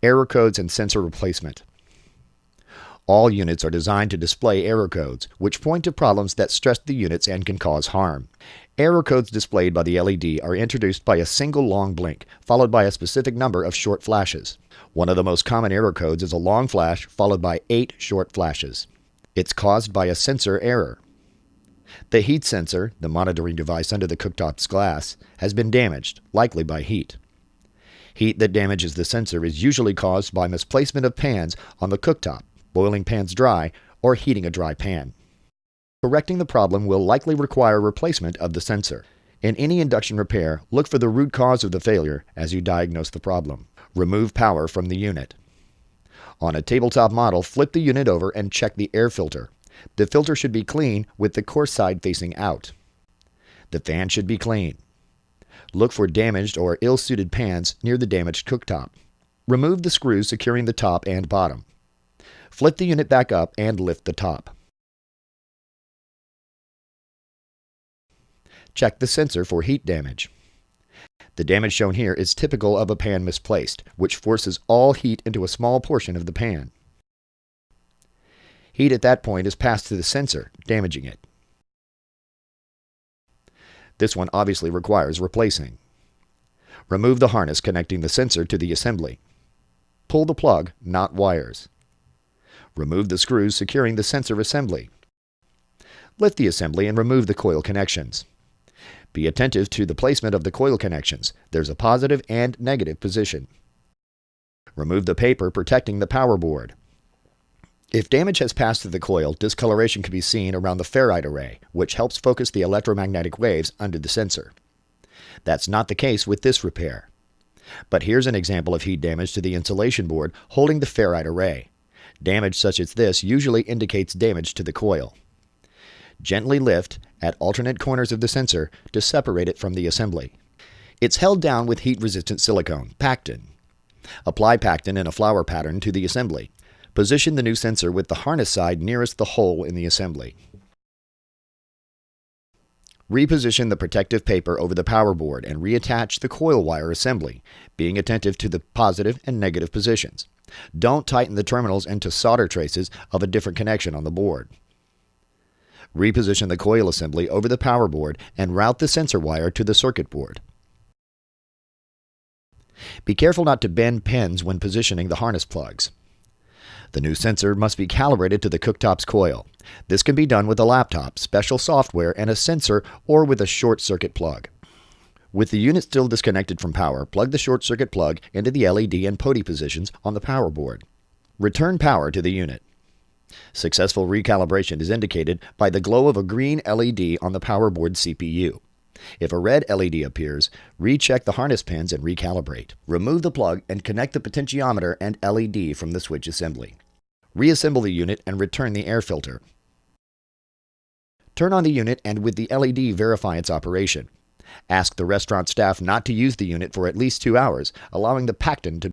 Error codes and sensor replacement. All units are designed to display error codes, which point to problems that stress the units and can cause harm. Error codes displayed by the LED are introduced by a single long blink, followed by a specific number of short flashes. One of the most common error codes is a long flash followed by 8 short flashes. It's caused by a sensor error. The heat sensor, the monitoring device under the cooktop's glass, has been damaged, likely by heat. Heat that damages the sensor is usually caused by misplacement of pans on the cooktop, boiling pans dry, or heating a dry pan. Correcting the problem will likely require replacement of the sensor. In any induction repair, look for the root cause of the failure as you diagnose the problem. Remove power from the unit. On a tabletop model, flip the unit over and check the air filter. The filter should be clean with the coarse side facing out. The fan should be clean. Look for damaged or ill-suited pans near the damaged cooktop. Remove the screws securing the top and bottom. Flip the unit back up and lift the top. Check the sensor for heat damage. The damage shown here is typical of a pan misplaced, which forces all heat into a small portion of the pan. Heat at that point is passed to the sensor, damaging it. This one obviously requires replacing. Remove the harness connecting the sensor to the assembly. Pull the plug, not wires. Remove the screws securing the sensor assembly. Lift the assembly and remove the coil connections. Be attentive to the placement of the coil connections. There's a positive and negative position. Remove the paper protecting the power board. If damage has passed through the coil, discoloration can be seen around the ferrite array, which helps focus the electromagnetic waves under the sensor. That's not the case with this repair. But here's an example of heat damage to the insulation board holding the ferrite array. Damage such as this usually indicates damage to the coil. Gently lift at alternate corners of the sensor to separate it from the assembly. It's held down with heat-resistant silicone, Pactin. Apply Pactin in a flower pattern to the assembly. Position the new sensor with the harness side nearest the hole in the assembly. Reposition the protective paper over the power board and reattach the coil wire assembly, being attentive to the positive and negative positions. Don't tighten the terminals into solder traces of a different connection on the board. Reposition the coil assembly over the power board and route the sensor wire to the circuit board. Be careful not to bend pins when positioning the harness plugs. The new sensor must be calibrated to the cooktop's coil. This can be done with a laptop, special software, and a sensor, or with a short circuit plug. With the unit still disconnected from power, plug the short circuit plug into the LED and POTI positions on the power board. Return power to the unit. Successful recalibration is indicated by the glow of a green LED on the power board CPU. If a red LED appears, recheck the harness pins and recalibrate. Remove the plug and connect the potentiometer and LED from the switch assembly. Reassemble the unit and return the air filter. Turn on the unit and with the LED verify its operation. Ask the restaurant staff not to use the unit for at least 2 hours, allowing the Pactin to